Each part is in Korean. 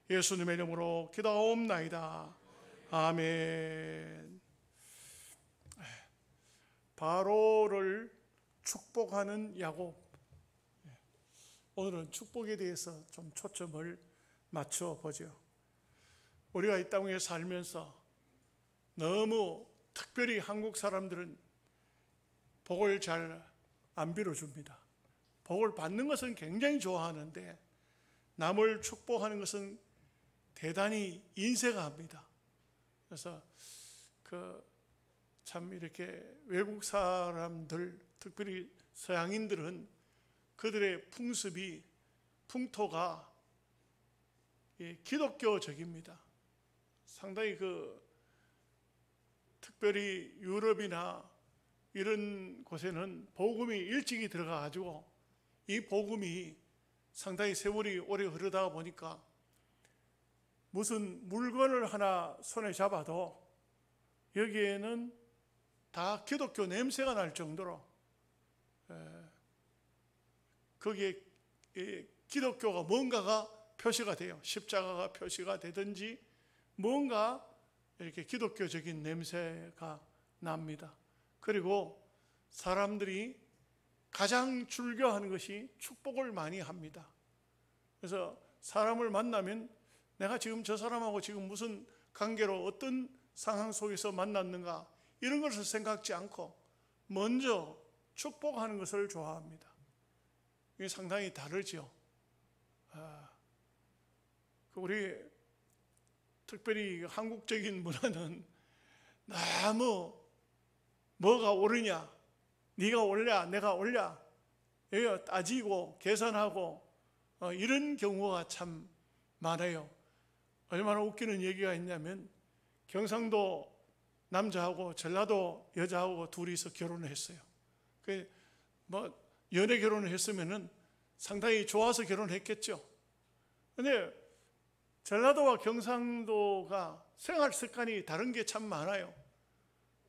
예수님의 이름으로 기도하옵나이다. 아멘. 바로를 축복하는 야곱. 오늘은 축복에 대해서 좀 초점을 맞춰 보죠. 우리가 이 땅에 살면서 너무 특별히 한국 사람들은 복을 잘 안 빌어줍니다. 복을 받는 것은 굉장히 좋아하는데 남을 축복하는 것은 대단히 인색합니다. 그래서 참 이렇게 외국 사람들, 특별히 서양인들은 그들의 풍토가 기독교적입니다. 상당히 특별히 유럽이나 이런 곳에는 복음이 일찍이 들어가가지고 이 복음이 상당히 세월이 오래 흐르다 보니까 무슨 물건을 하나 손에 잡아도 여기에는 다 기독교 냄새가 날 정도로 거기에 기독교가 뭔가가 표시가 돼요. 십자가가 표시가 되든지 뭔가 이렇게 기독교적인 냄새가 납니다. 그리고 사람들이 가장 즐겨하는 것이 축복을 많이 합니다. 그래서 사람을 만나면 내가 지금 저 사람하고 지금 무슨 관계로 어떤 상황 속에서 만났는가 이런 것을 생각지 않고 먼저 축복하는 것을 좋아합니다. 이게 상당히 다르죠. 우리 특별히 한국적인 문화는 너무 뭐가 옳으냐, 네가 옳냐, 내가 옳냐 이거 따지고 계산하고 이런 경우가 참 많아요. 얼마나 웃기는 얘기가 있냐면 경상도 남자하고 전라도 여자하고 둘이서 결혼을 했어요. 연애 결혼을 했으면은 상당히 좋아서 결혼했겠죠. 근데 전라도와 경상도가 생활 습관이 다른 게 참 많아요.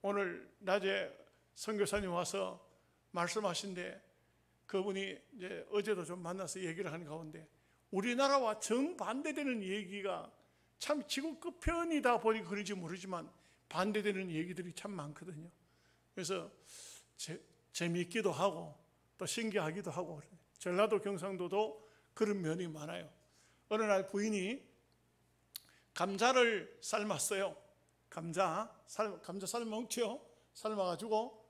오늘 낮에 선교사님 와서 말씀하신데 그분이 이제 어제도 좀 만나서 얘기를 하는 가운데 우리나라와 정반대되는 얘기가 참 지구 끝편이다 보니 그런지 모르지만 반대되는 얘기들이 참 많거든요. 그래서 재미있기도 하고 또 신기하기도 하고 전라도 경상도도 그런 면이 많아요. 어느 날 부인이 감자를 삶았어요. 감자 삶았죠. 삶아가지고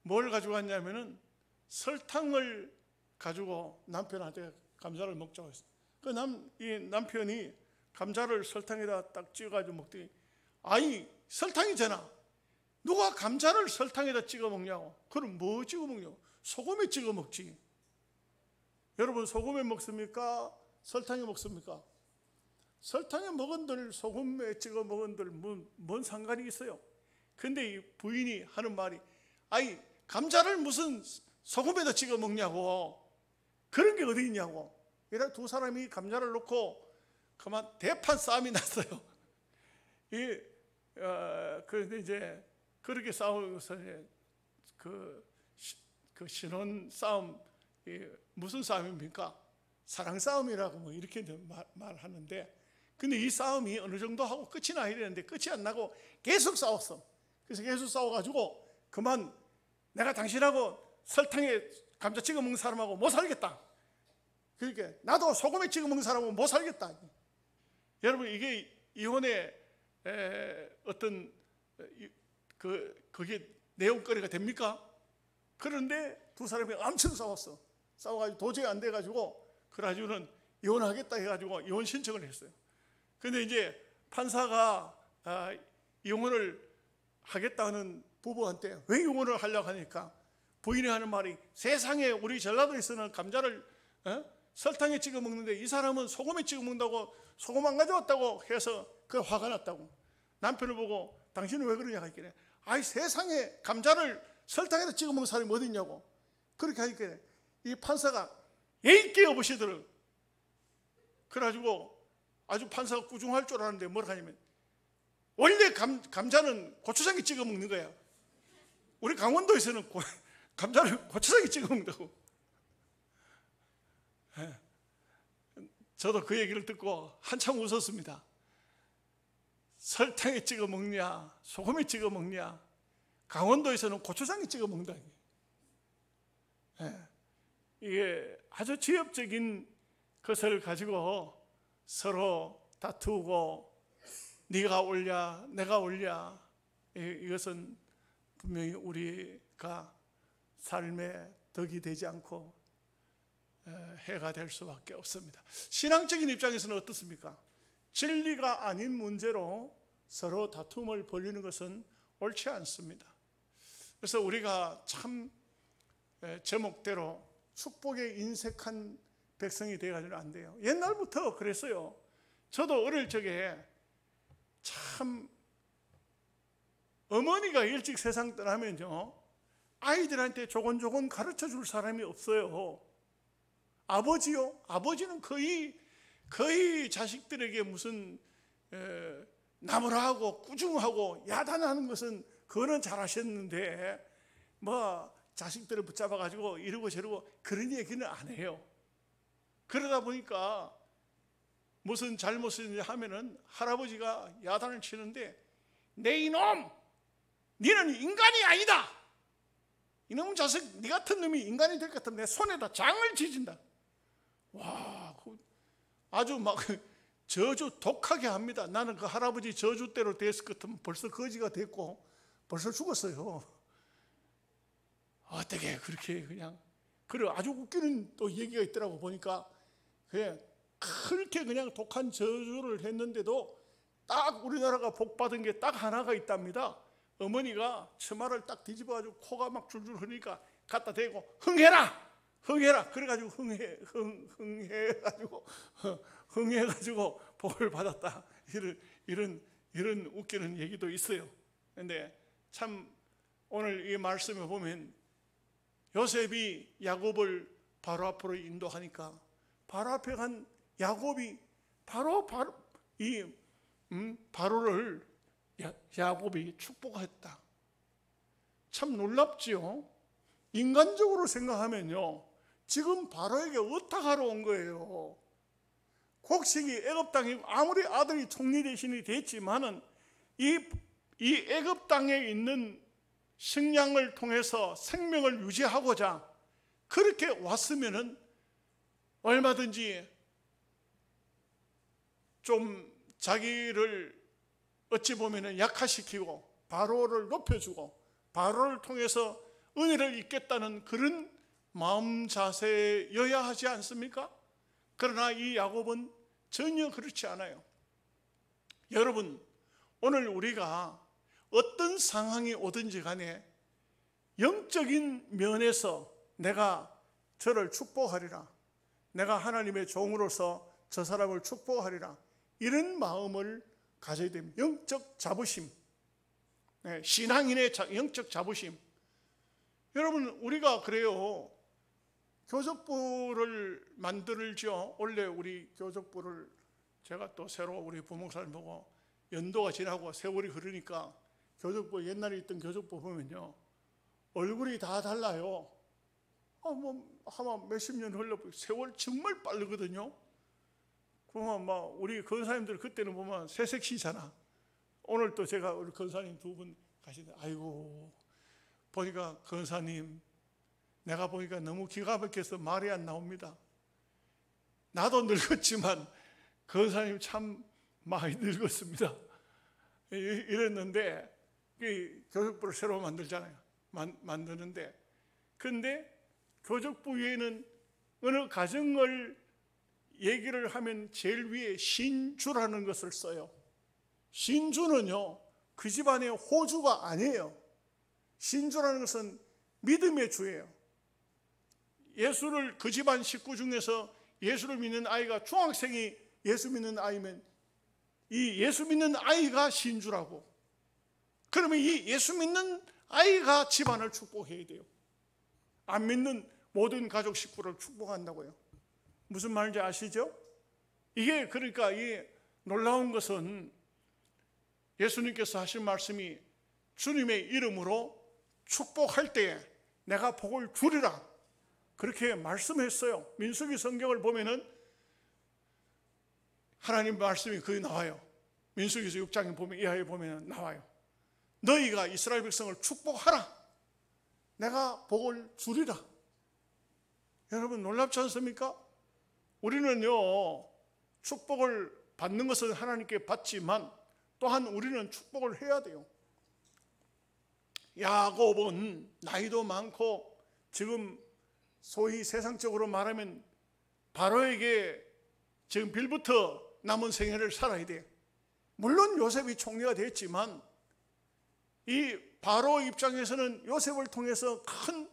뭘 가지고 왔냐면은 설탕을 가지고 남편한테 감자를 먹자고 했어요. 이 남편이 감자를 설탕에다 딱 찍어가지고 먹더니 아니 설탕이잖아. 누가 감자를 설탕에다 찍어 먹냐고. 그럼 뭐 찍어 먹냐고. 소금에 찍어 먹지. 여러분 소금에 먹습니까? 설탕에 먹습니까? 설탕에 먹은들 소금에 찍어 먹은들 뭔 상관이 있어요? 근데 이 부인이 하는 말이 아니 감자를 무슨 소금에다 찍어 먹냐고. 그런 게 어디 있냐고. 이래 두 사람이 감자를 놓고 그만 대판 싸움이 났어요. 그런데 이제 그렇게 싸우면서 그 신혼 싸움 무슨 싸움입니까? 사랑 싸움이라고 뭐 이렇게 말하는데 근데 이 싸움이 어느 정도 하고 끝이 나야 되는데 끝이 안 나고 계속 싸웠어. 그래서 계속 싸워가지고 그만 내가 당신하고 설탕에 감자 찍어 먹는 사람하고 못 살겠다. 그러니까 나도 소금에 찍어 먹는 사람하고 못 살겠다. 여러분 이게 이혼의 어떤 그게 내용거리가 됩니까? 그런데 두 사람이 엄청 싸웠어. 싸워가지고 도저히 안 돼가지고 그래가지고는 이혼하겠다 해가지고 이혼 신청을 했어요. 근데 이제 판사가 이혼을 하겠다는 부부한테 왜 이혼을 하려고 하니까 부인이 하는 말이 세상에 우리 전라도에서는 감자를 설탕에 찍어 먹는데 이 사람은 소금에 찍어 먹는다고 소금 안 가져왔다고 해서 그 화가 났다고. 남편을 보고 당신은 왜 그러냐 했길래 아이 세상에 감자를 설탕에다 찍어 먹는 사람이 어디 있냐고. 그렇게 하니까 이 판사가 예의 있게 여보시더라고요. 그래가지고 아주 판사가 꾸중할 줄 알았는데 뭐라 하냐면 원래 감자는 고추장에 찍어 먹는 거야. 우리 강원도에서는 감자를 고추장에 찍어 먹는다고. 저도 그 얘기를 듣고 한참 웃었습니다. 설탕에 찍어 먹냐, 소금에 찍어 먹냐, 강원도에서는 고추장에 찍어 먹는다. 이게 아주 지엽적인 것을 가지고 서로 다투고 네가 옳냐 내가 옳냐, 이것은 분명히 우리가 삶에 덕이 되지 않고 해가 될 수밖에 없습니다. 신앙적인 입장에서는 어떻습니까? 진리가 아닌 문제로 서로 다툼을 벌이는 것은 옳지 않습니다. 그래서 우리가 참 제목대로 축복에 인색한 백성이 되어가지고는 안 돼요. 옛날부터 그랬어요. 저도 어릴 적에 참 어머니가 일찍 세상 떠나면요, 아이들한테 조곤조곤 가르쳐 줄 사람이 없어요. 아버지요? 아버지는 거의 자식들에게 무슨 나무라하고 꾸중하고 야단하는 것은 그거는 잘하셨는데 뭐 자식들을 붙잡아 가지고 이러고 저러고 그런 얘기는 안 해요. 그러다 보니까 무슨 잘못을 하면은 할아버지가 야단을 치는데, 내 이놈, 너는 인간이 아니다. 이놈 자식, 네 같은 놈이 인간이 될 것 같으면 내 손에다 장을 지진다. 와, 아주 막 저주 독하게 합니다. 나는 그 할아버지 저주대로 됐을 것 같으면 벌써 거지가 됐고 벌써 죽었어요. 어떻게 그렇게 그냥. 그리고 아주 웃기는 또 얘기가 있더라고. 보니까 그렇게 그냥 독한 저주를 했는데도 딱 우리나라가 복받은 게 딱 하나가 있답니다. 어머니가 처마를 딱 뒤집어가지고 코가 막 줄줄 흐르니까 갖다 대고 흥해라 그래가지고 흥해가지고 복을 받았다. 이런 웃기는 얘기도 있어요. 그런데 참 오늘 이 말씀을 보면 요셉이 야곱을 바로 앞으로 인도하니까 바로 앞에 간 야곱이 바로 이 바로를 야곱이 축복했다. 참 놀랍지요. 인간적으로 생각하면요, 지금 바로에게 의탁하러 온 거예요. 곡식이 애굽 땅에 아무리 아들이 총리 대신이 됐지만은 이 애굽 땅에 있는 식량을 통해서 생명을 유지하고자 그렇게 왔으면은 얼마든지 좀 자기를 어찌 보면은 약화시키고 바로를 높여주고 바로를 통해서 은혜를 입겠다는 그런 마음 자세여야 하지 않습니까? 그러나 이 야곱은 전혀 그렇지 않아요. 여러분, 오늘 우리가 어떤 상황이 오든지 간에 영적인 면에서 내가 저를 축복하리라, 내가 하나님의 종으로서 저 사람을 축복하리라, 이런 마음을 가져야 됩니다. 영적 자부심, 신앙인의 영적 자부심. 여러분, 우리가 그래요. 교적부를 만들죠. 원래 우리 교적부를 제가 또 새로 우리 부목사님 보고 연도가 지나고 세월이 흐르니까 교적부, 옛날에 있던 교적부 보면요, 얼굴이 다 달라요. 아마 몇십 년 흘러 세월 정말 빠르거든요. 그러면 막 우리 권사님들 그때는 보면 새색시잖아. 오늘 또 제가 우리 권사님 두 분 가시는데, 아이고 보니까 권사님, 내가 보니까 너무 기가 막혀서 말이 안 나옵니다. 나도 늙었지만 권사님 참 많이 늙었습니다. 이랬는데, 교적부를 새로 만들잖아요. 만드는데, 그런데 교적부 위에는 어느 가정을 얘기를 하면 제일 위에 신주라는 것을 써요. 신주는요, 그 집안의 호주가 아니에요. 신주라는 것은 믿음의 주예요. 예수를, 그 집안 식구 중에서 예수를 믿는 아이가 중학생이 예수 믿는 아이면 이 예수 믿는 아이가 신주라고. 그러면 이 예수 믿는 아이가 집안을 축복해야 돼요. 안 믿는 모든 가족 식구를 축복한다고요. 무슨 말인지 아시죠? 이게 그러니까 이 놀라운 것은 예수님께서 하신 말씀이 주님의 이름으로 축복할 때에 내가 복을 주리라, 그렇게 말씀했어요. 민수기 성경을 보면은 하나님 말씀이 거기 나와요. 민수기서 6장에 보면 이하에 보면 나와요. 너희가 이스라엘 백성을 축복하라. 내가 복을 주리라. 여러분 놀랍지 않습니까? 우리는요 축복을 받는 것은 하나님께 받지만 또한 우리는 축복을 해야 돼요. 야곱은 나이도 많고 지금 소위 세상적으로 말하면 바로에게 지금 빌부터 남은 생애를 살아야 돼요. 물론 요셉이 총리가 됐지만 이 바로 입장에서는 요셉을 통해서 큰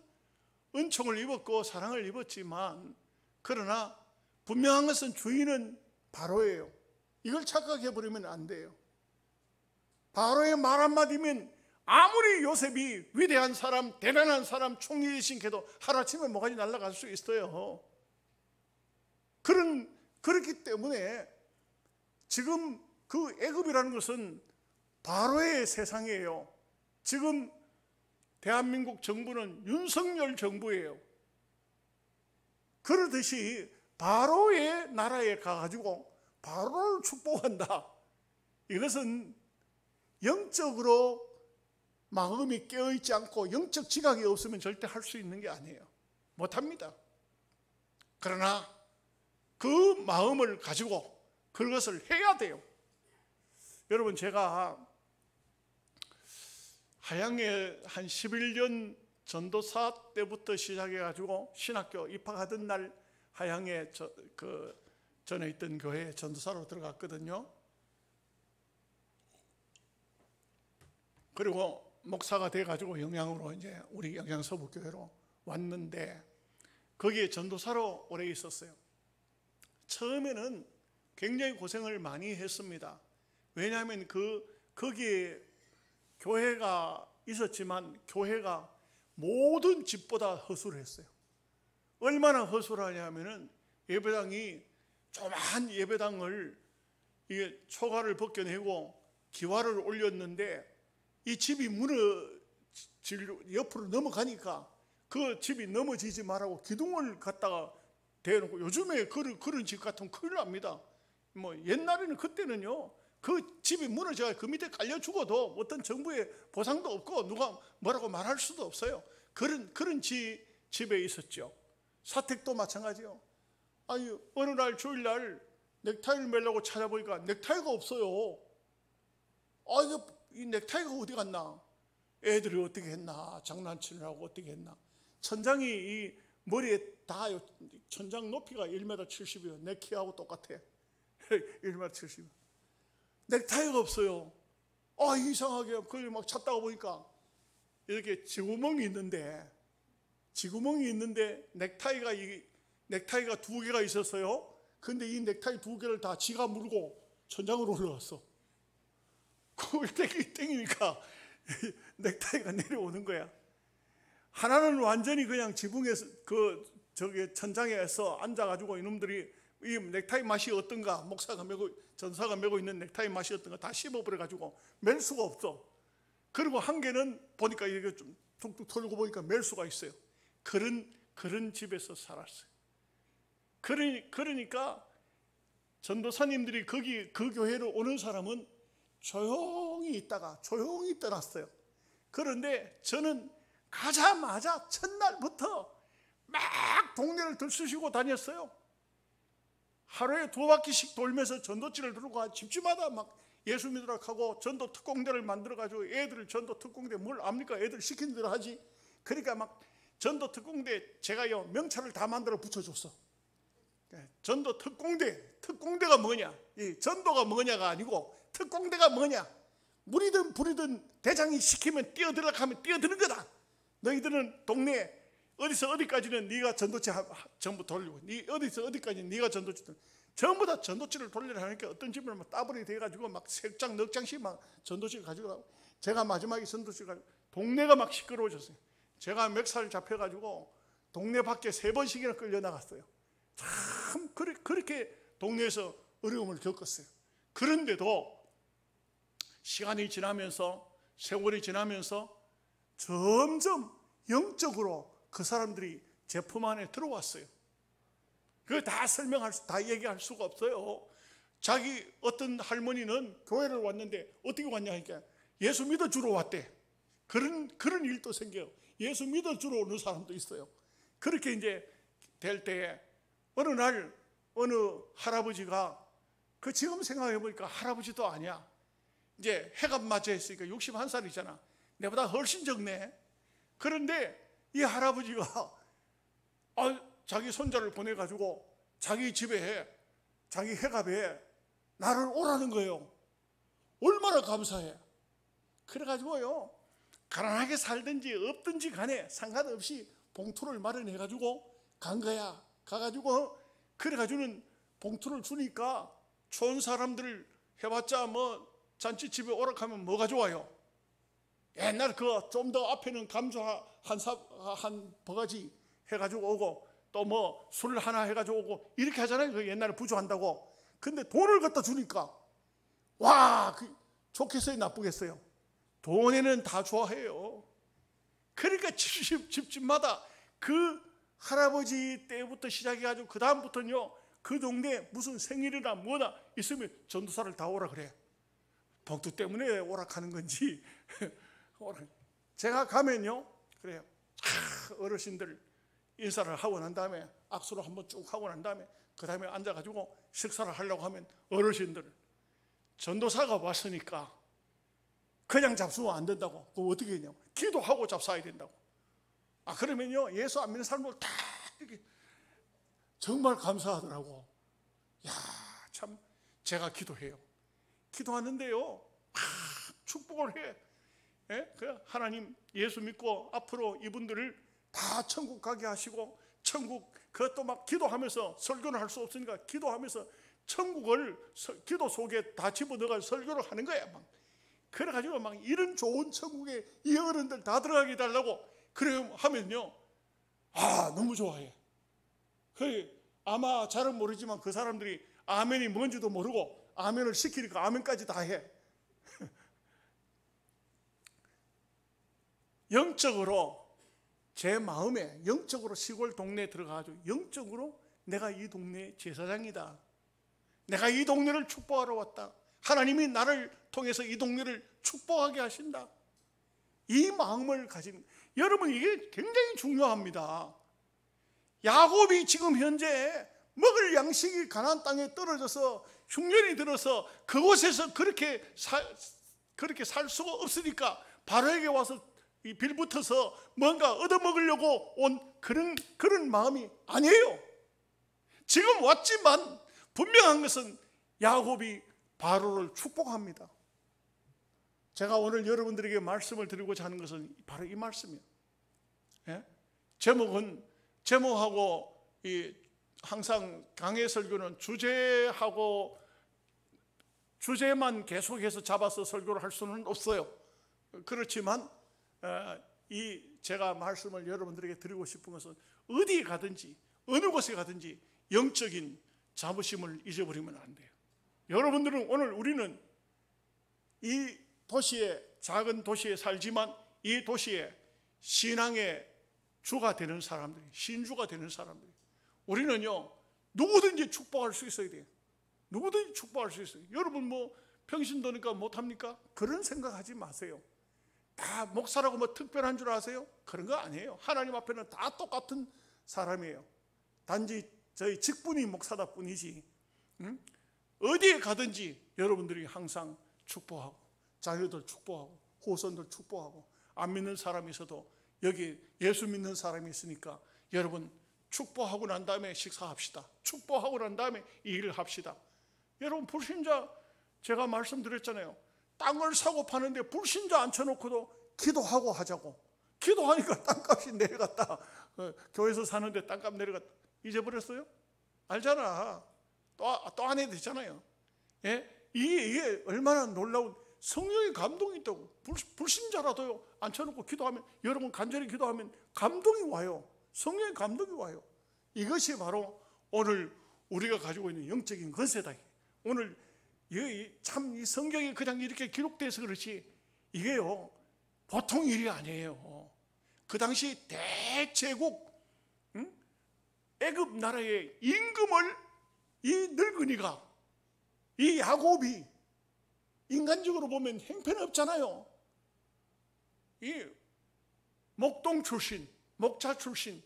은총을 입었고 사랑을 입었지만 그러나 분명한 것은 주인은 바로예요. 이걸 착각해버리면 안 돼요. 바로의 말 한마디면 아무리 요셉이 위대한 사람, 대단한 사람, 총리이신 걔도 하루아침에 뭐가지 날아갈 수 있어요. 그렇기 때문에 지금 그 애굽이라는 것은 바로의 세상이에요. 지금 대한민국 정부는 윤석열 정부예요. 그러듯이 바로의 나라에 가가지고 바로를 축복한다. 이것은 영적으로 마음이 깨어있지 않고 영적 지각이 없으면 절대 할 수 있는 게 아니에요. 못합니다. 그러나 그 마음을 가지고 그것을 해야 돼요. 여러분 제가 하양에 한 11년 전도사 때부터 시작해가지고 신학교 입학하던 날 하양에 전에 있던 교회에 전도사로 들어갔거든요. 그리고 목사가 돼가지고 영양으로 이제 우리 영양서북교회로 왔는데 거기에 전도사로 오래 있었어요. 처음에는 굉장히 고생을 많이 했습니다. 왜냐하면 거기에 교회가 있었지만 교회가 모든 집보다 허술을 했어요. 얼마나 허술하냐면은 예배당이 조그마한 예배당을 이게 초가를 벗겨내고 기와를 올렸는데 이 집이 무너질 옆으로 넘어가니까 그 집이 넘어지지 말라고 기둥을 갖다가 대놓고 요즘에 그런 집 같으면 큰일 납니다. 뭐 옛날에는 그때는요 그 집이 무너져서 그 밑에 깔려 죽어도 어떤 정부의 보상도 없고 누가 뭐라고 말할 수도 없어요. 그런 집에 있었죠. 사택도 마찬가지요. 아니 어느 날 주일날 넥타이를 매려고 찾아보니까 넥타이가 없어요. 이 넥타이가 어디 갔나? 애들이 어떻게 했나? 장난치느라고 어떻게 했나? 천장이 이 머리에 닿아요. 천장 높이가 1m 70이에요. 내 키하고 똑같아. 1m 70. 넥타이가 없어요. 이상하게 그걸 막 찾다가 보니까 이렇게 지구멍이 있는데 넥타이가 두 개가 있었어요. 근데 이 넥타이 두 개를 다 지가 물고 천장으로 올라왔어. 그걸 땡기니까 넥타이가 내려오는 거야. 하나는 완전히 그냥 지붕에서 천장에서 앉아가지고 이놈들이 이 넥타이 맛이 어떤가, 목사가 메고 전사가 메고 있는 넥타이 맛이 어떤가 다 씹어버려가지고 멜 수가 없어. 그리고 한 개는 보니까 이게 좀 툭툭 털고 보니까 멜 수가 있어요. 그런 집에서 살았어요. 그러니까 전도사님들이 그 교회로 오는 사람은 조용히 있다가 조용히 떠났어요. 그런데 저는 가자마자 첫날부터 막 동네를 들쑤시고 다녔어요. 하루에 2바퀴씩 돌면서 전도지를 들고 집집마다 막 예수 믿으라 하고 전도 특공대를 만들어가지고 애들을 전도 특공대 뭘 압니까? 애들 시킨 대로 하지. 그러니까 막 전도 특공대 제가요 명찰을 다 만들어 붙여줬어. 전도 특공대가 뭐냐? 이 전도가 뭐냐가 아니고 특공대가 뭐냐? 물이든 불이든 대장이 시키면 뛰어들어가 하면 뛰어드는 거다. 너희들은 동네 어디서 어디까지는 네가 전도체 전부 돌리고 어디서 어디까지는 네가 전도체 전부 다 전도체를 돌리려 하니까 어떤 집은 막 따블이 돼가지고 막 3장 4장씩 막 전도체를 가지고 가고 제가 마지막에 전도체를 가지고 동네가 막 시끄러워졌어요. 제가 멱살 잡혀가지고 동네 밖에 3번씩이나 끌려나갔어요. 참 그렇게 동네에서 어려움을 겪었어요. 그런데도 시간이 지나면서 세월이 지나면서 점점 영적으로 그 사람들이 제 품 안에 들어왔어요. 그거 다 얘기할 수가 없어요. 자기 어떤 할머니는 교회를 왔는데 어떻게 왔냐 하니까 예수 믿어주러 왔대. 그런 일도 생겨요. 예수 믿어주러 오는 사람도 있어요. 그렇게 이제 될 때에 어느 날 어느 할아버지가, 그 지금 생각해 보니까 할아버지도 아니야. 이제 해가 맞아 있으니까 61살이잖아. 내보다 훨씬 적네. 그런데 이 할아버지가 자기 손자를 보내가지고 자기 집에, 자기 해갑에 나를 오라는 거예요. 얼마나 감사해. 그래가지고요, 가난하게 살든지 없든지 간에 상관없이 봉투를 마련해가지고 간 거야. 가가지고 그래가지고는 봉투를 주니까 좋은 사람들 해봤자 뭐 잔치집에 오락하면 뭐가 좋아요? 옛날 그 좀 더 앞에는 감주 한 버가지 해가지고 오고, 또 뭐 술 하나 해가지고 오고 이렇게 하잖아요. 그 옛날에 부조한다고. 근데 돈을 갖다 주니까 와, 좋겠어요, 나쁘겠어요? 돈에는 다 좋아해요. 그러니까 집집마다 그 할아버지 때부터 시작해가지고 그 다음부터는요, 그 동네에 무슨 생일이나 뭐나 있으면 전도사를 다 오라 그래. 복두 때문에 오락하는 건지. 제가 가면요, 그래요, 어르신들 인사를 하고 난 다음에 악수를 한번 쭉 하고 난 다음에 그 다음에 앉아가지고 식사를 하려고 하면 어르신들, 전도사가 왔으니까 그냥 잡수면 안 된다고. 그거 어떻게 했냐고, 기도하고 잡숴야 된다고. 그러면요, 예수 안 믿는 사람들 다 이렇게 정말 감사하더라고. 야, 참, 제가 기도해요. 기도하는데요, 축복을 해. 예? 하나님 예수 믿고 앞으로 이분들을 다 천국 가게 하시고, 천국, 그것도 막 기도하면서, 설교는 할 수 없으니까 기도하면서 천국을 기도 속에 다 집어넣어가 설교를 하는 거야. 막. 그래가지고 막 이런 좋은 천국에 이 어른들 다 들어가게 해달라고 그래 하면요, 너무 좋아해. 아마 잘은 모르지만 그 사람들이 아멘이 뭔지도 모르고 아멘을 시키니까 아멘까지 다 해. 영적으로 제 마음에, 영적으로 시골 동네에 들어가가지고 영적으로 내가 이 동네의 제사장이다, 내가 이 동네를 축복하러 왔다, 하나님이 나를 통해서 이 동네를 축복하게 하신다, 이 마음을 가진, 여러분 이게 굉장히 중요합니다. 야곱이 지금 현재 먹을 양식이 가나안 땅에 떨어져서 흉년이 들어서 그곳에서 그렇게 살 수가 없으니까 바로에게 와서 빌붙어서 뭔가 얻어먹으려고 온 그런 마음이 아니에요. 지금 왔지만 분명한 것은 야곱이 바로를 축복합니다. 제가 오늘 여러분들에게 말씀을 드리고자 하는 것은 바로 이 말씀이에요. 예? 제목하고 항상 강해 설교는 주제만 계속해서 잡아서 설교를 할 수는 없어요. 그렇지만 제가 말씀을 여러분들에게 드리고 싶은 것은 어디에 가든지 어느 곳에 가든지 영적인 자부심을 잊어버리면 안 돼요. 여러분들은 오늘, 우리는 이 도시에, 작은 도시에 살지만 이 도시에 신앙의 주가 되는 사람들이, 신주가 되는 사람들이, 우리는요 누구든지 축복할 수 있어야 돼요. 누구든지 축복할 수 있어요. 여러분 뭐 평신도니까 못합니까? 그런 생각하지 마세요. 다 목사라고 뭐 특별한 줄 아세요? 그런 거 아니에요. 하나님 앞에는 다 똑같은 사람이에요. 단지 저희 직분이 목사다 뿐이지. 어디에 가든지 여러분들이 항상 축복하고, 자녀들 축복하고, 후손들 축복하고, 안 믿는 사람이 있어도 여기 예수 믿는 사람이 있으니까 여러분 축복하고 난 다음에 식사합시다. 축복하고 난 다음에 이 일을 합시다. 여러분 불신자, 제가 말씀드렸잖아요. 땅을 사고 파는데 불신자 앉혀놓고도 기도하고 하자고. 기도하니까 땅값이 내려갔다. 교회에서 사는데 땅값 내려갔다. 잊어버렸어요? 알잖아. 또 안 해도 되잖아요. 예? 이게 얼마나 놀라운, 성령의 감동이 있다고. 불신자라도요 앉혀놓고 기도하면, 여러분 간절히 기도하면 감동이 와요. 성령의 감동이 와요. 이것이 바로 오늘 우리가 가지고 있는 영적인 권세다. 오늘 참 이 성경이 그냥 이렇게 기록돼서 그렇지 이게요 보통 일이 아니에요. 그 당시 대제국 애굽 나라의 임금을 이 늙은이가 이 야곱이 인간적으로 보면 형편없잖아요. 이 목동 출신, 목자 출신,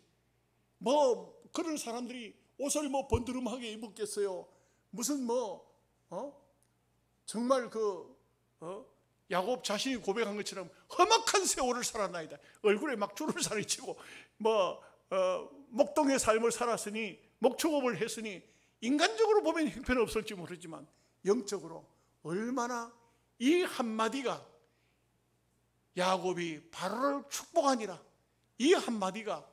뭐 그런 사람들이 옷을 뭐 번드름하게 입었겠어요. 무슨 정말 야곱 자신이 고백한 것처럼 험악한 세월을 살았나이다. 얼굴에 막 주를 살이 치고 목동의 삶을 살았으니, 목축업을 했으니 인간적으로 보면 형편없을지 모르지만 영적으로 얼마나 이 한마디가 야곱이 바로를 축복하니라, 이 한마디가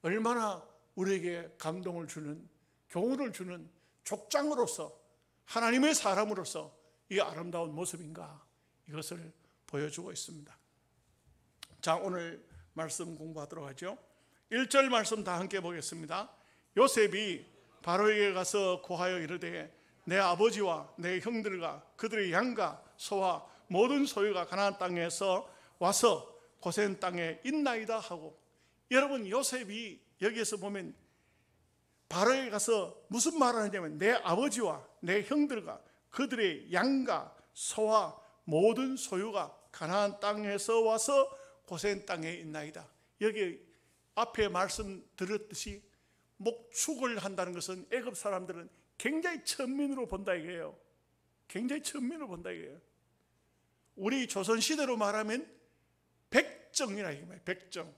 얼마나 우리에게 감동을 주는, 교훈을 주는 족장으로서, 하나님의 사람으로서 이 아름다운 모습인가, 이것을 보여주고 있습니다. 자, 오늘 말씀 공부하도록 하죠. 1절 말씀 다 함께 보겠습니다. 요셉이 바로에게 가서 고하여 이르되 내 아버지와 내 형들과 그들의 양과 소와 모든 소유가 가나안 땅에서 와서 고센 땅에 있나이다 하고, 여러분, 요셉이 여기에서 보면 바로에게 가서 무슨 말을 하냐면 내 아버지와 내 형들과 그들의 양과 소와 모든 소유가 가나안 땅에서 와서 고센 땅에 있나이다. 여기 앞에 말씀 들었듯이 목축을 한다는 것은 애굽 사람들은 굉장히 천민으로 본다 이거예요. 굉장히 천민으로 본다 이거예요. 우리 조선시대로 말하면 백정이라 이거예요. 백정.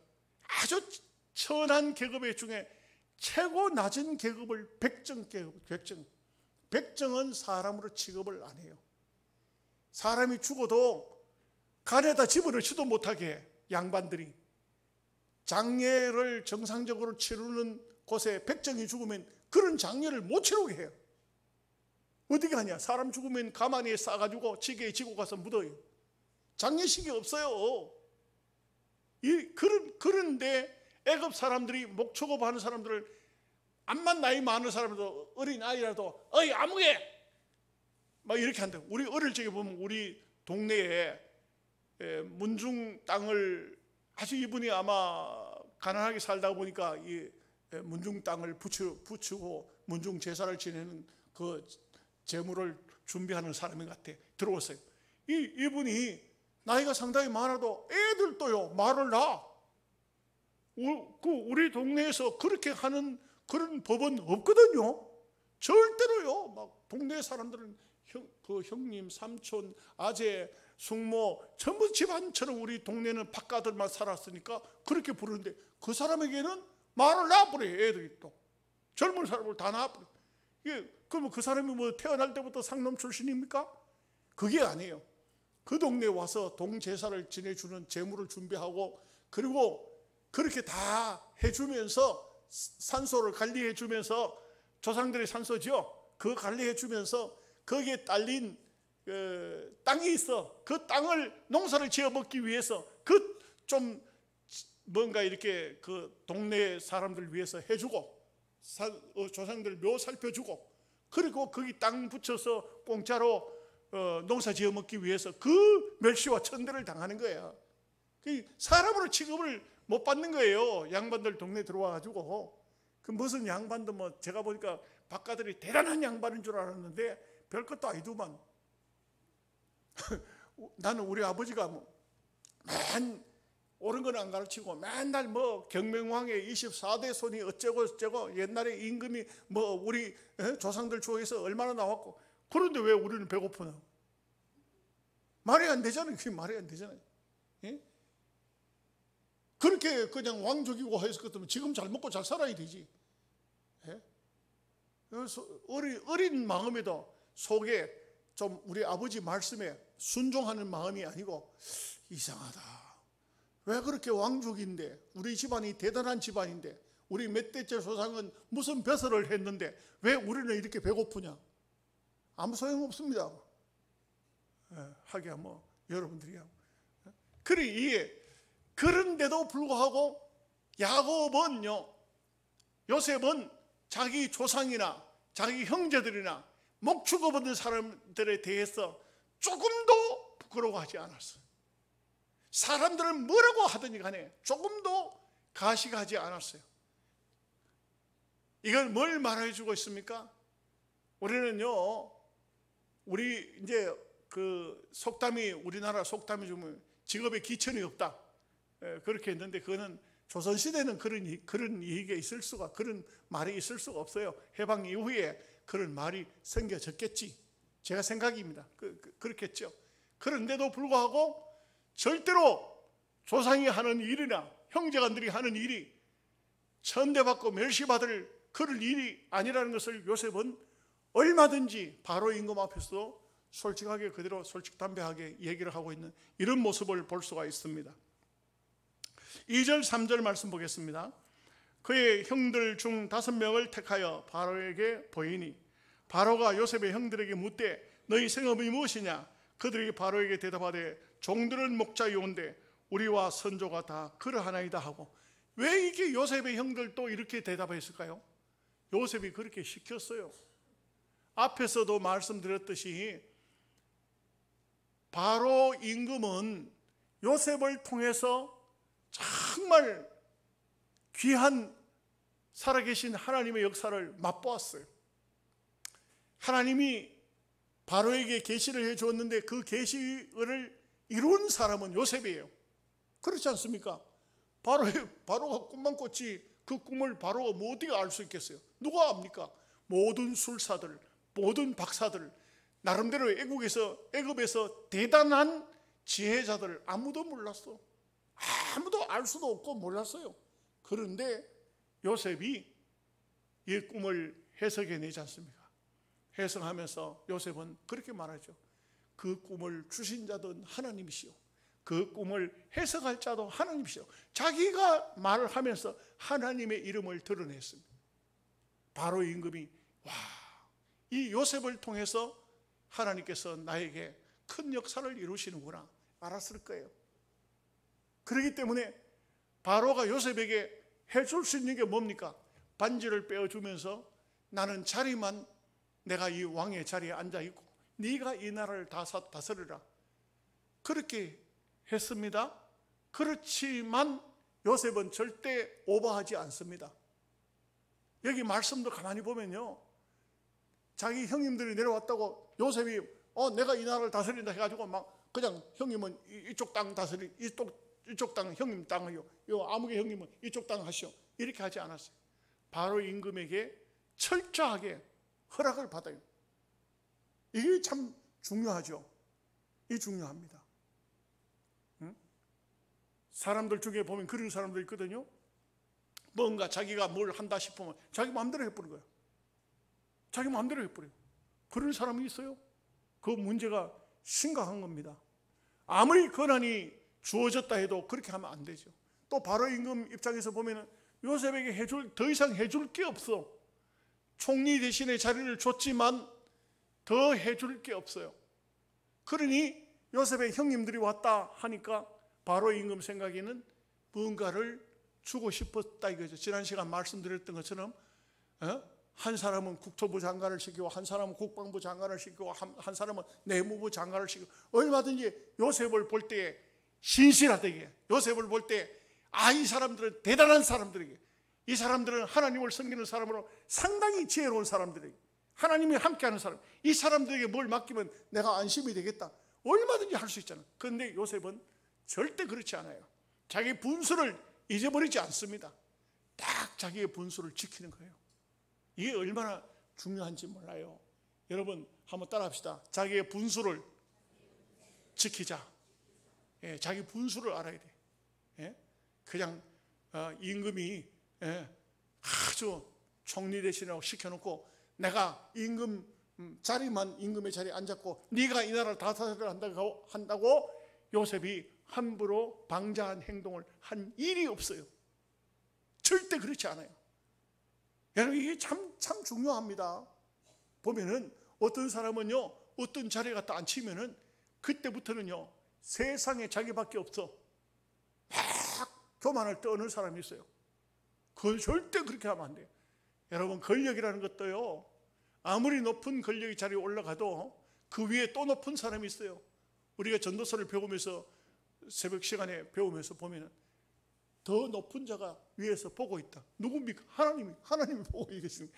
아주 천한 계급 중에 최고 낮은 계급을 백정 계급. 백정은 사람으로 취급을 안 해요. 사람이 죽어도 간에다 집어넣지도 못하게 양반들이 장례를 정상적으로 치르는 곳에 백정이 죽으면 그런 장례를 못 치르게 해요. 어떻게 하냐? 사람 죽으면 가마니에 싸가지고 지게에 지고 가서 묻어요. 장례식이 없어요. 그런데 애굽 사람들이 목축업하는 사람들을, 암만 나이 많은 사람들도 어린 아이라도 어이 아무개 막 이렇게 한다. 우리 어릴 적에 보면 우리 동네에 문중 땅을, 아주 이분이 아마 가난하게 살다 보니까 이 문중 땅을 붙이고 문중 제사를 지내는 그 제물을 준비하는 사람인 것 같아. 들어왔어요. 이분이 나이가 상당히 많아도 애들도요 말을 놔. 우리 동네에서 그렇게 하는 그런 법은 없거든요. 절대로요. 막 동네 사람들은 형님, 삼촌, 아재, 숙모 전부 집안처럼 우리 동네는 박가들만 살았으니까 그렇게 부르는데 그 사람에게는 말을 놔버려요. 애들이 또 젊은 사람을 다 놔버려요. 그러면 그 사람이 뭐 태어날 때부터 상놈 출신입니까? 그게 아니에요. 그 동네에 와서 동제사를 지내주는 제물을 준비하고, 그리고 그렇게 다 해주면서 산소를 관리해주면서, 조상들의 산소죠. 그거 관리해주면서 거기에 딸린 땅이 있어. 그 땅을 농사를 지어 먹기 위해서 좀 뭔가 이렇게 그 동네 사람들 위해서 해주고, 조상들 묘 살펴주고, 그리고 거기 땅 붙여서 공짜로 농사 지어 먹기 위해서 그 멸시와 천대를 당하는 거예요. 사람으로 취급을 못 받는 거예요. 양반들 동네 들어와가지고. 그 무슨 양반도 뭐 제가 보니까 박가들이 대단한 양반인 줄 알았는데 별것도 아니더만. 나는 우리 아버지가 옳은 건 안 가르치고 맨날 뭐 경명왕의 24대 손이 어쩌고 옛날에 임금이 뭐 우리 조상들 중에서 얼마나 나왔고, 그런데 왜 우리는 배고프나? 말이 안 되잖아요. 그게 말이 안 되잖아요. 예? 그렇게 그냥 왕족이고 해서 그렇다면 지금 잘 먹고 잘 살아야 되지. 예? 그래서 어린 마음에도 속에 좀 우리 아버지 말씀에 순종하는 마음이 아니고, 이상하다. 왜 그렇게 왕족인데, 우리 집안이 대단한 집안인데, 우리 몇 대째 조상은 무슨 벼슬을 했는데 왜 우리는 이렇게 배고프냐? 아무 소용없습니다. 하기야 뭐 여러분들이야. 그런데도 불구하고 요셉은 자기 조상이나 자기 형제들이나 목축업 얻은 사람들에 대해서 조금도 부끄러워하지 않았어요. 사람들은 뭐라고 하더니 간에 조금도 가식하지 않았어요. 이건 뭘 말해주고 있습니까? 우리는요, 우리 이제 그 속담이, 우리나라 속담이 좀 직업에 기천이 없다, 그렇게 했는데, 그거는 조선시대는 그런 얘기가 있을 수가, 그런 말이 있을 수가 없어요. 해방 이후에 그런 말이 생겨졌겠지, 제가 생각입니다. 그렇겠죠. 그런데도 불구하고 절대로 조상이 하는 일이나 형제간들이 하는 일이 천대받고 멸시받을 그런 일이 아니라는 것을 요셉은 얼마든지 바로 임금 앞에서 솔직하게, 그대로 솔직담배하게 얘기를 하고 있는 이런 모습을 볼 수가 있습니다. 2절 3절 말씀 보겠습니다. 그의 형들 중 5명을 택하여 바로에게 보이니 바로가 요셉의 형들에게 묻되 너희 성읍이 무엇이냐? 그들이 바로에게 대답하되 종들은 목자이온데 우리와 선조가 다 그러하나이다 하고. 왜 이게 요셉의 형들도 이렇게 대답했을까요? 요셉이 그렇게 시켰어요. 앞에서도 말씀드렸듯이 바로 임금은 요셉을 통해서 정말 귀한 살아계신 하나님의 역사를 맛보았어요. 하나님이 바로에게 계시를 해주었는데 그 계시를 이룬 사람은 요셉이에요. 그렇지 않습니까? 바로가 꿈만 꿨지 그 꿈을 바로가 뭐 어떻게 알 수 있겠어요? 누가 압니까? 모든 술사들, 모든 박사들, 나름대로 애굽에서 대단한 지혜자들 아무도 몰랐어. 아무도 알 수도 없고 몰랐어요. 그런데 요셉이 이 꿈을 해석해내지 않습니까? 해석하면서 요셉은 그렇게 말하죠. 그 꿈을 주신 자도 하나님이시오, 그 꿈을 해석할 자도 하나님이시오. 자기가 말을 하면서 하나님의 이름을 드러냈습니다. 바로 임금이 이 요셉을 통해서 하나님께서 나에게 큰 역사를 이루시는구나 알았을 거예요. 그렇기 때문에 바로가 요셉에게 해줄 수 있는 게 뭡니까? 반지를 빼어주면서 나는 자리만, 내가 이 왕의 자리에 앉아있고 네가 이 나라를 다스리라, 그렇게 했습니다. 그렇지만 요셉은 절대 오버하지 않습니다. 여기 말씀도 가만히 보면요, 자기 형님들이 내려왔다고 요셉이 내가 이 나라를 다스린다 해가지고 막 그냥 형님은 이쪽 땅 이쪽 땅 형님 땅이요, 아무개 형님은 이쪽 땅 하시오, 이렇게 하지 않았어요. 바로 임금에게 철저하게 허락을 받아요. 이게 참 중요하죠. 이게 중요합니다. 사람들 중에 보면 그런 사람들 있거든요. 뭔가 자기가 뭘 한다 싶으면 자기 마음대로 해버린 거예요. 자기 마음대로 해버려요. 그런 사람이 있어요. 그 문제가 심각한 겁니다. 아무리 권한이 주어졌다 해도 그렇게 하면 안 되죠. 또 바로 임금 입장에서 보면 요셉에게 더 이상 해줄 게 없어. 총리 대신에 자리를 줬지만 더 해줄 게 없어요. 그러니 요셉의 형님들이 왔다 하니까 바로 임금 생각에는 뭔가를 주고 싶었다 이거죠. 지난 시간 말씀드렸던 것처럼 한 사람은 국토부 장관을 시키고 한 사람은 국방부 장관을 시키고 한 사람은 내무부 장관을 시키고, 얼마든지 요셉을 볼 때 신실하게, 요셉을 볼 때 이 사람들은 대단한 사람들에게, 이 사람들은 하나님을 섬기는 사람으로 상당히 지혜로운 사람들에게, 하나님이 함께하는 사람, 이 사람들에게 뭘 맡기면 내가 안심이 되겠다, 얼마든지 할 수 있잖아요. 그런데 요셉은 절대 그렇지 않아요. 자기 분수를 잊어버리지 않습니다. 딱 자기의 분수를 지키는 거예요. 이게 얼마나 중요한지 몰라요. 여러분 한번 따라합시다. 자기의 분수를 지키자. 자기 분수를 알아야 돼. 그냥 임금이 아주 총리 대신이라고 시켜놓고 내가 임금 자리만 임금의 자리에 앉았고 네가 이 나라를 다스려야 한다고 요셉이 함부로 방자한 행동을 한 일이 없어요. 절대 그렇지 않아요. 여러분 이게 참 중요합니다. 보면은 어떤 사람은요, 어떤 자리에 갖다 앉히면은 그때부터는요 세상에 자기밖에 없어 막 교만을 떠는 사람이 있어요. 그건 절대 그렇게 하면 안 돼요. 여러분 권력이라는 것도요, 아무리 높은 권력의 자리에 올라가도 그 위에 또 높은 사람이 있어요. 우리가 전도서를 배우면서 새벽 시간에 배우면서 보면은 더 높은 자가 위에서 보고 있다. 누굽니까? 하나님이 보고 계십니다.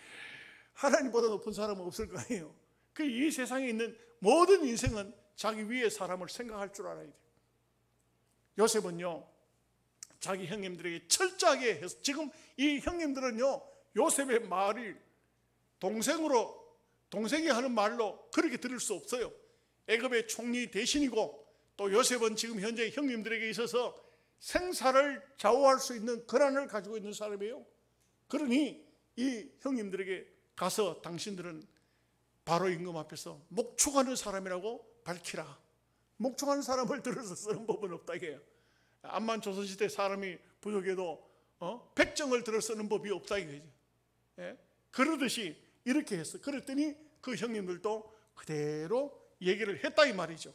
하나님보다 높은 사람은 없을 거 아니에요. 이 세상에 있는 모든 인생은 자기 위에 사람을 생각할 줄 알아야 돼요. 요셉은요, 자기 형님들에게 철저하게 해서, 지금 이 형님들은요, 요셉의 말을 동생이 하는 말로 그렇게 들을 수 없어요. 애굽의 총리 대신이고, 또 요셉은 지금 현재 형님들에게 있어서 생사를 좌우할 수 있는 권한을 가지고 있는 사람이에요. 그러니 이 형님들에게 가서 당신들은 바로 임금 앞에서 목축하는 사람이라고 밝히라. 목축하는 사람을 들어서 쓰는 법은 없다 이게요. 암만 조선시대 사람이 부족해도 백정을 들어 쓰는 법이 없다 이거죠. 예? 그러듯이 이렇게 했어. 그랬더니 그 형님들도 그대로 얘기를 했다 이 말이죠.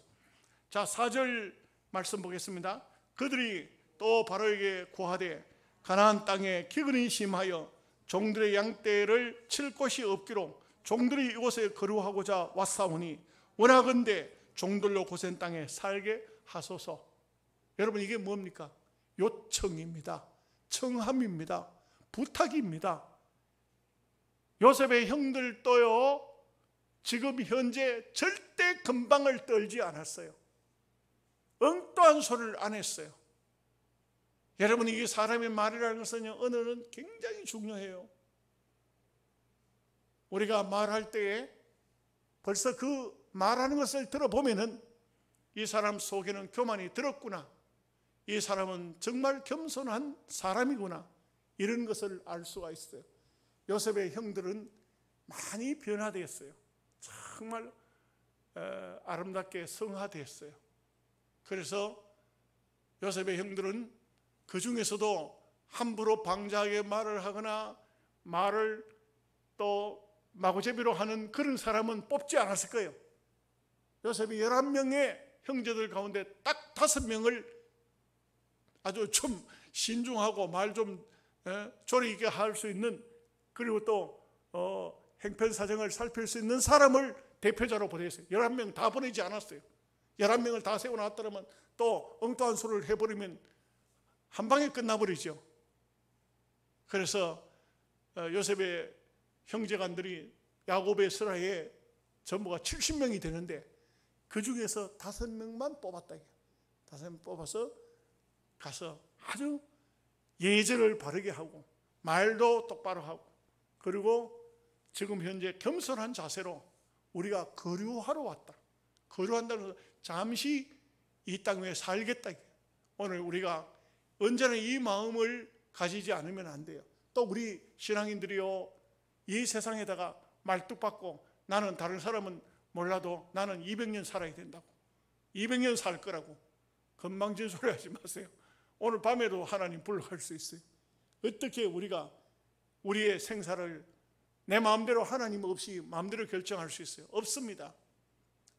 자, 4절 말씀 보겠습니다. 그들이 또 바로에게 고하되 가나안 땅에 기근이 심하여 종들의 양떼를 칠 곳이 없기로 종들이 이곳에 거류하고자 왔사오니 원하건대 종들로 고센 땅에 살게 하소서. 여러분, 이게 뭡니까? 요청입니다. 청함입니다. 부탁입니다. 요셉의 형들도요, 지금 현재 절대 금방을 떨지 않았어요. 엉뚱한 소리를 안 했어요. 여러분, 이게 사람의 말이라는 것은요, 언어는 굉장히 중요해요. 우리가 말할 때에 벌써 그 말하는 것을 들어보면은 이 사람 속에는 교만이 들었구나, 이 사람은 정말 겸손한 사람이구나, 이런 것을 알 수가 있어요. 요셉의 형들은 많이 변화되었어요. 정말 아름답게 성화되었어요. 그래서 요셉의 형들은 그 중에서도 함부로 방자하게 말을 하거나 말을 또 마구제비로 하는 그런 사람은 뽑지 않았을 거예요. 요셉이 11명의 형제들 가운데 딱 5명을 아주 좀 신중하고 말 좀 조리 있게 할 수 있는, 그리고 또 행편사정을 살필 수 있는 사람을 대표자로 보냈어요. 11명 다 보내지 않았어요. 11명을 다 세워놨더라면 또 엉뚱한 소리를 해버리면 한 방에 끝나버리죠. 그래서 요셉의 형제간들이 야곱의 스라에 전부가 70명이 되는데 그 중에서 5명만 뽑았다. 5명 뽑아서 가서 아주 예절을 바르게 하고 말도 똑바로 하고, 그리고 지금 현재 겸손한 자세로 우리가 거류하러 왔다. 거류한다는 것은 잠시 이 땅 위에 살겠다. 오늘 우리가 언제나 이 마음을 가지지 않으면 안 돼요. 또 우리 신앙인들이요, 이 세상에다가 말뚝박고 나는 다른 사람은 몰라도 나는 200년 살아야 된다고, 200년 살 거라고 건방진 소리 하지 마세요. 오늘 밤에도 하나님 불러갈 수 있어요. 어떻게 우리가 우리의 생사를 내 마음대로 하나님 없이 마음대로 결정할 수 있어요? 없습니다.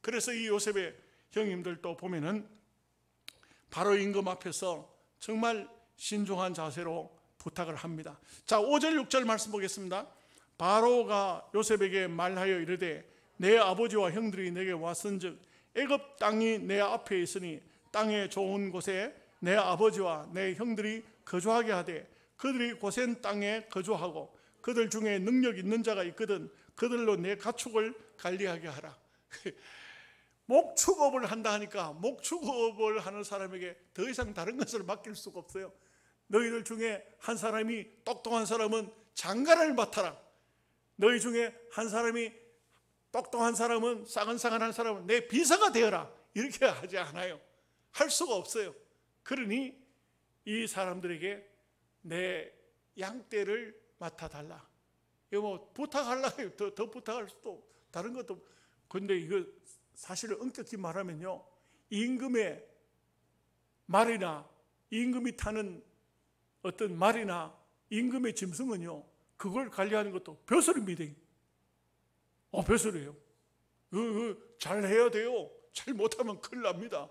그래서 이 요셉의 형님들도 보면은 바로 임금 앞에서 정말 신중한 자세로 부탁을 합니다. 자, 5절 6절 말씀 보겠습니다. 바로가 요셉에게 말하여 이르되 내 아버지와 형들이 내게 왔은즉 애굽 땅이 내 앞에 있으니 땅의 좋은 곳에 내 아버지와 내 형들이 거주하게 하되 그들이 고센 땅에 거주하고 그들 중에 능력 있는 자가 있거든 그들로 내 가축을 관리하게 하라. 목축업을 한다 하니까 목축업을 하는 사람에게 더 이상 다른 것을 맡길 수가 없어요. 너희들 중에 한 사람이 똑똑한 사람은 장가를 맡아라. 너희 중에 한 사람이 똑똑한 사람은 싸근싸근한 사람은 내 비서가 되어라. 이렇게 하지 않아요. 할 수가 없어요. 그러니 이 사람들에게 내 양떼를 맡아달라. 이거 뭐 부탁하려고 더 부탁할 수도 다른 것도. 근데 이거 사실을 엄격히 말하면요, 임금의 말이나 임금이 타는 어떤 말이나 임금의 짐승은요, 그걸 관리하는 것도 벼슬입니다. 벼슬이에요. 잘 해야 돼요. 잘 못하면 큰일 납니다.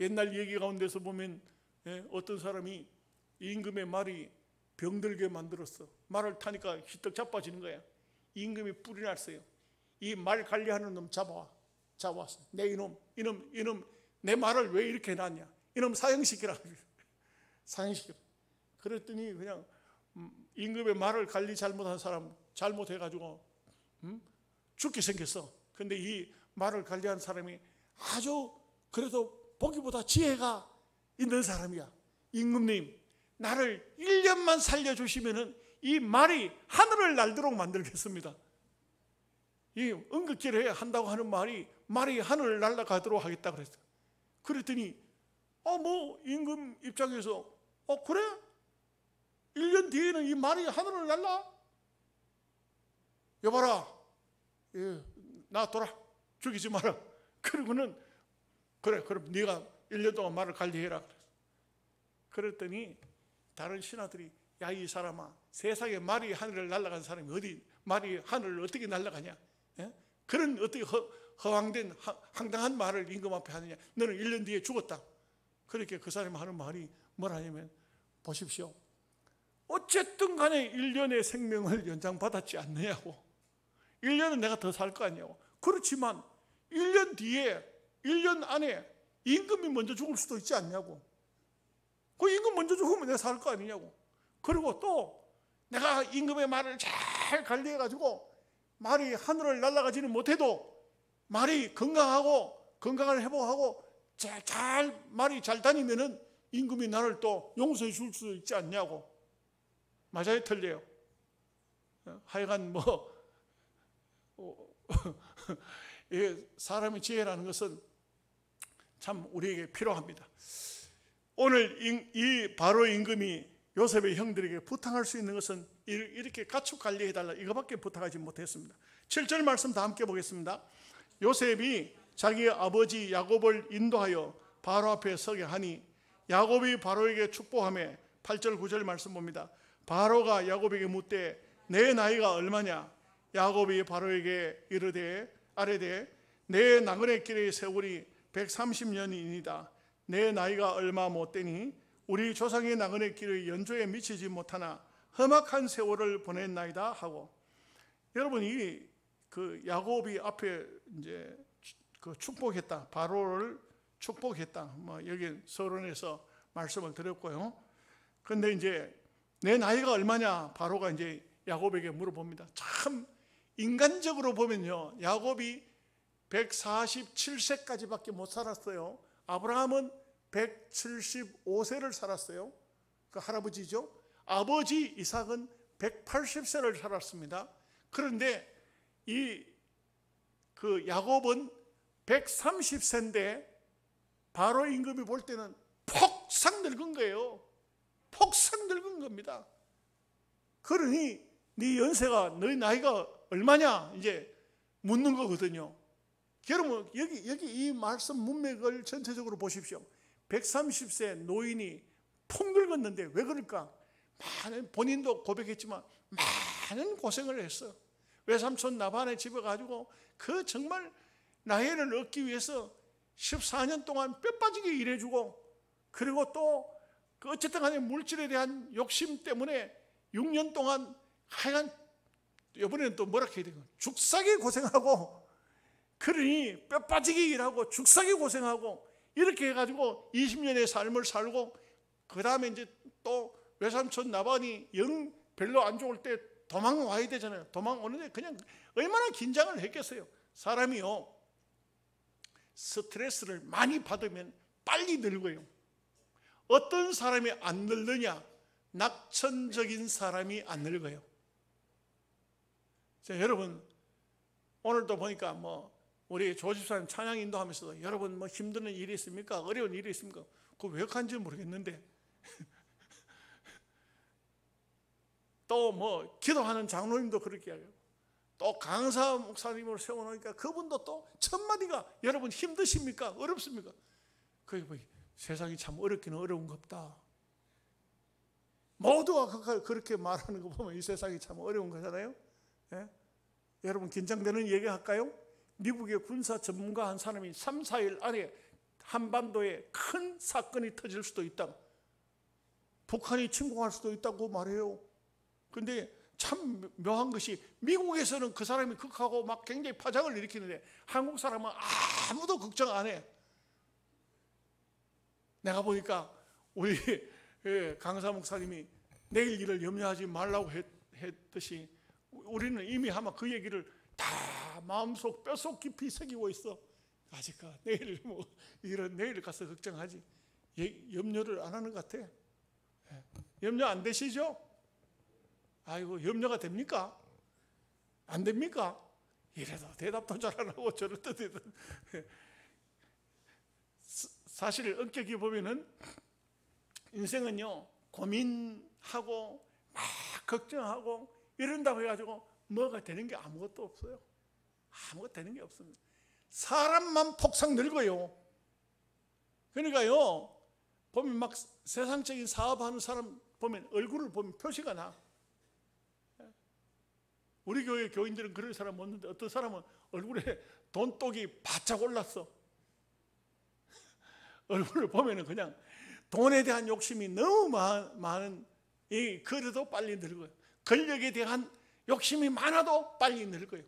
옛날 얘기 가운데서 보면 어떤 사람이 임금의 말이 병들게 만들었어. 말을 타니까 휘떡 자빠지는 거야. 임금이 뿔이 났어요. 이 말 관리하는 놈 잡아왔어. 내 이놈 내 말을 왜 이렇게 해놨냐. 이놈 사형시키라. 사형시키라. 그랬더니 그냥 임금의 말을 관리 잘못한 사람 잘못해가지고 죽게 생겼어. 근데 이 말을 관리한 사람이 아주 그래도 보기보다 지혜가 있는 사람이야. 임금님, 나를 1년만 살려주시면은 이 말이 하늘을 날도록 만들겠습니다. 이 응급기를 한다고 하는 말이 하늘을 날아가도록 하겠다 그랬어. 그랬더니 뭐 임금 입장에서 그래? 1년 뒤에는 이 말이 하늘을 날라? 여봐라, 놔둬라, 죽이지 마라. 그러고는 그래, 그럼 네가 1년 동안 말을 관리해라. 그랬더니 다른 신하들이 야, 이 사람아, 세상에 말이 하늘을 날아간 사람이 어디 말이 하늘을 어떻게 날아가냐? 그런 어떻게 허황된 황당한 말을 임금 앞에 하느냐? 너는 1년 뒤에 죽었다. 그렇게 그 사람이 하는 말이 뭐라냐면, 보십시오, 어쨌든 간에 1년의 생명을 연장받았지 않느냐고. 1년은 내가 더 살 거 아니냐고. 그렇지만 1년 뒤에 1년 안에 임금이 먼저 죽을 수도 있지 않냐고. 그 임금 먼저 죽으면 내가 살 거 아니냐고. 그리고 또 내가 임금의 말을 잘 관리해가지고 말이 하늘을 날아가지는 못해도 말이 건강을 회복하고 말이 잘 다니면은 임금이 나를 또 용서해 줄 수 있지 않냐고. 맞아요, 틀려요? 하여간 사람의 지혜라는 것은 참 우리에게 필요합니다. 오늘 이 바로 임금이 요셉의 형들에게 부탁할 수 있는 것은 이렇게 가축 관리해달라, 이거밖에 부탁하지 못했습니다. 7절 말씀 다 함께 보겠습니다. 요셉이 자기 아버지 야곱을 인도하여 바로 앞에 서게 하니 야곱이 바로에게 축복하며, 8절 9절 말씀 봅니다. 바로가 야곱에게 묻되 내 나이가 얼마냐? 야곱이 바로에게 아뢰되 내 나그네 길의 세월이 130년이니이다. 내 나이가 얼마 못되니 우리 조상의 나그네 길의 연조에 미치지 못하나 험악한 세월을 보냈나이다 하고, 여러분이 그 야곱이 앞에 이제 그 축복했다, 바로를 축복했다, 여기 서론에서 말씀을 드렸고요. 그런데 이제 내 나이가 얼마냐? 바로가 이제 야곱에게 물어봅니다. 참 인간적으로 보면요, 야곱이 147세까지밖에 못 살았어요. 아브라함은 175세를 살았어요. 그 할아버지죠. 아버지 이삭은 180세를 살았습니다. 그런데 그 야곱은 130세인데 바로 임금이 볼 때는 폭삭 늙은 거예요. 폭삭 늙은 겁니다. 그러니 네 연세가, 너희 나이가 얼마냐 이제 묻는 거거든요. 여러분 여기 이 말씀 문맥을 전체적으로 보십시오. 130세 노인이 폭 늙었는데 왜 그럴까? 본인도 고백했지만 많은 고생을 했어. 외삼촌 나반의 집에 가지고 그 정말 나이를 얻기 위해서 14년 동안 뼈 빠지게 일해주고, 그리고 또 그 어쨌든 간에 물질에 대한 욕심 때문에 6년 동안 하여간 이번에는 또 뭐라 해야 되나, 죽사게 고생하고, 그러니 뼈 빠지게 일하고 죽사게 고생하고 이렇게 해가지고 20년의 삶을 살고, 그 다음에 이제 또 외삼촌 나반이 영 별로 안 좋을 때 도망 와야 되잖아요. 도망 오는데 그냥 얼마나 긴장을 했겠어요. 사람이요, 스트레스를 많이 받으면 빨리 늙어요. 어떤 사람이 안 늙느냐? 낙천적인 사람이 안 늙어요. 자, 여러분 오늘도 보니까 우리 조집사님 찬양 인도하면서도 여러분 힘드는 일이 있습니까? 어려운 일이 있습니까? 그거 왜 그런지 모르겠는데 또 기도하는 장로님도 그렇게 해요. 또 강사 목사님을 세워놓으니까 그분도 또 첫마디가 여러분 힘드십니까? 어렵습니까? 그게 세상이 참 어렵기는 어려운갑다. 모두가 그렇게 말하는 거 보면 이 세상이 참 어려운 거잖아요. 예? 여러분 긴장되는 얘기 할까요? 미국의 군사 전문가 한 사람이 3, 4일 안에 한반도에 큰 사건이 터질 수도 있다, 북한이 침공할 수도 있다고 말해요. 근데 참 묘한 것이 미국에서는 그 사람이 극하고 막 굉장히 파장을 일으키는데 한국 사람은 아무도 걱정 안 해. 내가 보니까 우리 강사 목사님이 내일 일을 염려하지 말라고 했듯이 우리는 이미 아마 그 얘기를 다 마음속 뼛속 깊이 새기고 있어. 아직 내일 이런 내일 가서 걱정하지. 염려를 안 하는 것 같아. 염려 안 되시죠? 아이고, 염려가 됩니까? 안 됩니까? 이래도 대답도 잘 안 하고 저럴 때 되든. 사실 엄격히 보면은 인생은요, 고민하고 막 걱정하고 이런다고 해가지고 뭐가 되는 게 아무것도 없어요. 아무것도 되는 게 없습니다. 사람만 폭삭 늙어요. 그러니까요, 보면 막 세상적인 사업하는 사람 보면 얼굴을 보면 표시가 나. 우리 교회 교인들은 그런 사람 없는데 어떤 사람은 얼굴에 돈독이 바짝 올랐어. 얼굴을 보면은 그냥 돈에 대한 욕심이 너무 많은, 그래도 빨리 늙어요. 권력에 대한 욕심이 많아도 빨리 늙어요.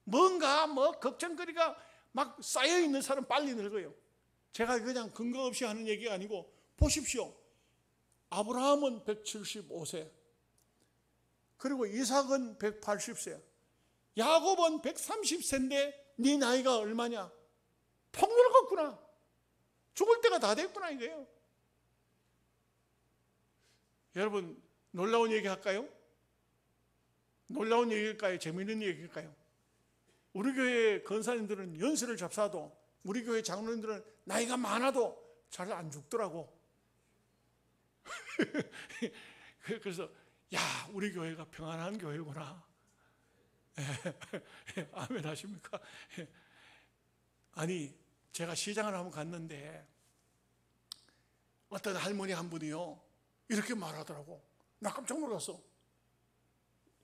뭔가 걱정거리가 막 쌓여 있는 사람 빨리 늙어요. 제가 그냥 근거 없이 하는 얘기가 아니고 보십시오. 아브라함은 175세, 그리고 이삭은 180세, 야곱은 130세인데 네 나이가 얼마냐? 폭 늙었구나. 죽을 때가 다 됐구나 이거예요. 여러분, 놀라운 얘기 할까요? 놀라운 얘기일까요? 재미있는 얘기일까요? 우리 교회 권사님들은 연세를 잡사도, 우리 교회 장로님들은 나이가 많아도 잘 안 죽더라고. 그래서 야, 우리 교회가 평안한 교회구나. 아멘 하십니까? 아니, 제가 시장을 한번 갔는데 어떤 할머니 한 분이요, 이렇게 말하더라고. 나 깜짝 놀랐어.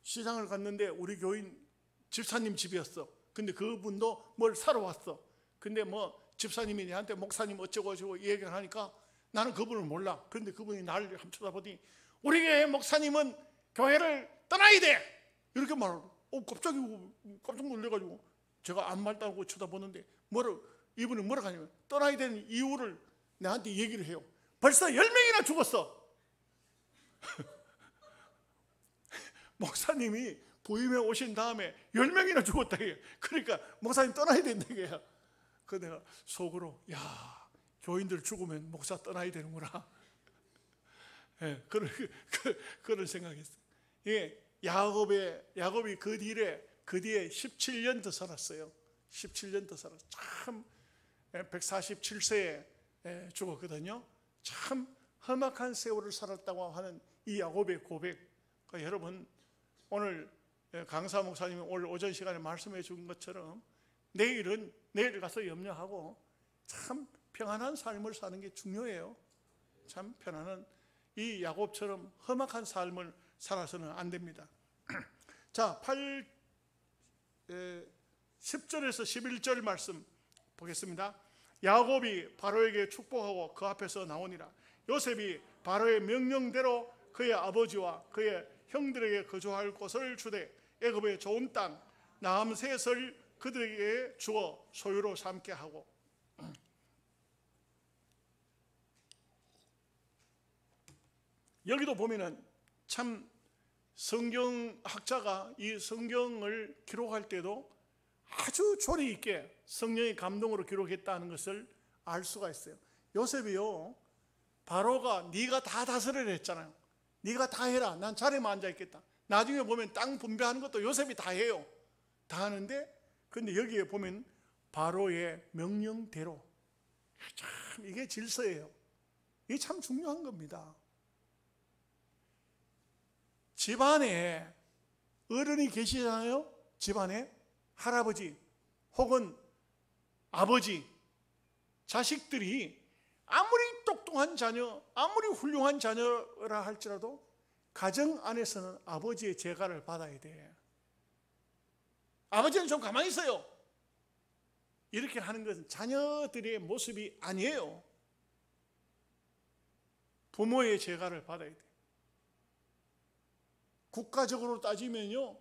시장을 갔는데 우리 교인 집사님 집이었어. 근데 그분도 뭘 사러 왔어. 근데 집사님이 내한테 목사님 어쩌고 저쩌고 얘기를 하니까 나는 그분을 몰라. 그런데 그분이 나를 한번 쳐다보더니 우리 교회 목사님은 교회를 떠나야 돼, 이렇게 말하고. 갑자기 깜짝 놀래가지고 제가 아무 말도 안 하고 쳐다보는데 이분이 뭐라고 하냐면 떠나야 되는 이유를 나한테 얘기를 해요. 벌써 10명이나 죽었어. 목사님이 부임해 오신 다음에 10명이나 죽었다. 그러니까 목사님 떠나야 된다. 그 내가 속으로, 야, 교인들 죽으면 목사 떠나야 되는구나. 그런 생각했어요. 야곱이 그 뒤에 17년 더 살았어요. 17년 더 살았어요. 참 147세에 죽었거든요. 참 험악한 세월을 살았다고 하는 이 야곱의 고백. 그러니까 여러분, 오늘 강사 목사님이 오늘 오전 시간에 말씀해 준 것처럼 내일 가서 염려하고 참 평안한 삶을 사는 게 중요해요. 참 편안한, 이 야곱처럼 험악한 삶을 살아서는 안 됩니다. 자, 10절에서 11절 말씀 보겠습니다. 야곱이 바로에게 축복하고 그 앞에서 나오니라. 요셉이 바로의 명령대로 그의 아버지와 그의 형들에게 거주할 곳을 주되 애굽의 좋은 땅 남셋을 그들에게 주어 소유로 삼게 하고. 여기도 보면은 참 성경학자가 이 성경을 기록할 때도 아주 조리 있게 성령의 감동으로 기록했다는 것을 알 수가 있어요. 요셉이요, 바로가 네가 다 다스려라 했잖아요. 네가 다 해라. 난 자리에만 앉아 있겠다. 나중에 보면 땅 분배하는 것도 요셉이 다 해요. 다 하는데, 근데 여기에 보면 바로의 명령대로. 참 이게 질서예요. 이게 참 중요한 겁니다. 집안에 어른이 계시잖아요. 집안에 할아버지 혹은 아버지, 자식들이 아무리 똑똑한 자녀, 아무리 훌륭한 자녀라 할지라도 가정 안에서는 아버지의 제가를 받아야 돼. 아버지는 좀 가만히 있어요. 이렇게 하는 것은 자녀들의 모습이 아니에요. 부모의 제가를 받아야 돼. 국가적으로 따지면요,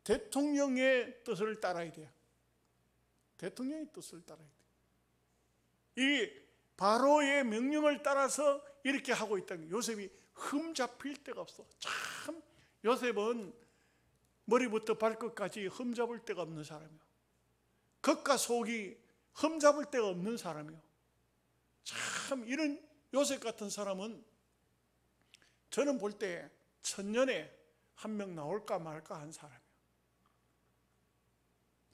대통령의 뜻을 따라야 돼요. 대통령의 뜻을 따라야 돼요. 이 바로의 명령을 따라서 이렇게 하고 있다는 거예요. 요셉이 흠잡힐 데가 없어. 참 요셉은 머리부터 발끝까지 흠잡을 데가 없는 사람이에요. 겉과 속이 흠잡을 데가 없는 사람이요. 참 이런 요셉 같은 사람은 저는 볼 때 천년에 한 명 나올까 말까 한 사람이에요.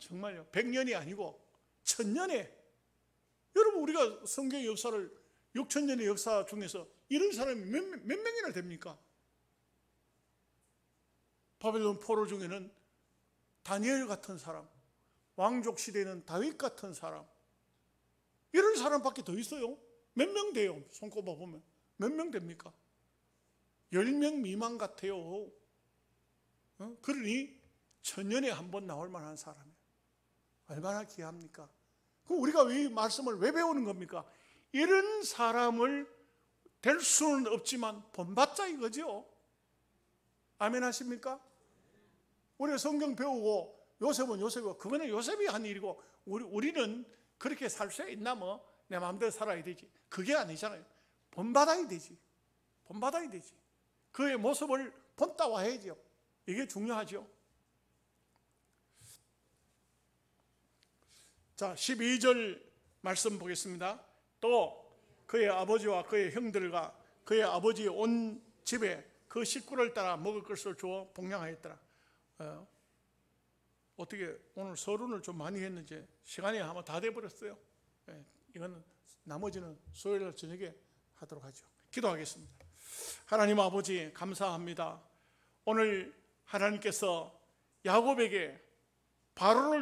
정말요. 100년이 아니고 천년에. 여러분, 우리가 성경의 역사를 6천년의 역사 중에서 이런 사람이 몇 명이나 됩니까? 바벨론 포로 중에는 다니엘 같은 사람, 왕족 시대에는 다윗 같은 사람, 이런 사람밖에 더 있어요? 몇 명 돼요? 손꼽아 보면 몇 명 됩니까? 10명 미만 같아요. 그러니 천년에 한 번 나올 만한 사람이에요. 얼마나 귀합니까? 그럼 우리가 이 말씀을 왜 배우는 겁니까? 이런 사람을 될 수는 없지만 본받자 이거죠. 아멘 하십니까? 우리가 성경 배우고 요셉은 요셉이고 그거는 요셉이 한 일이고 우리는 그렇게 살 수 있나 뭐 내 마음대로 살아야 되지. 그게 아니잖아요. 본받아야 되지. 본받아야 되지. 그의 모습을 본따와야죠. 이게 중요하죠. 자, 12절 말씀 보겠습니다. 또 그의 아버지와 그의 형들과 그의 아버지의 온 집에 그 식구를 따라 먹을 것을 주어 복양하였더라. 어떻게 오늘 서론을 좀 많이 했는지 시간이 아마 다 돼버렸어요. 이거는 나머지는 수요일 저녁에 하도록 하죠. 기도하겠습니다. 하나님 아버지 감사합니다. 오늘 하나님께서 야곱에게 바로를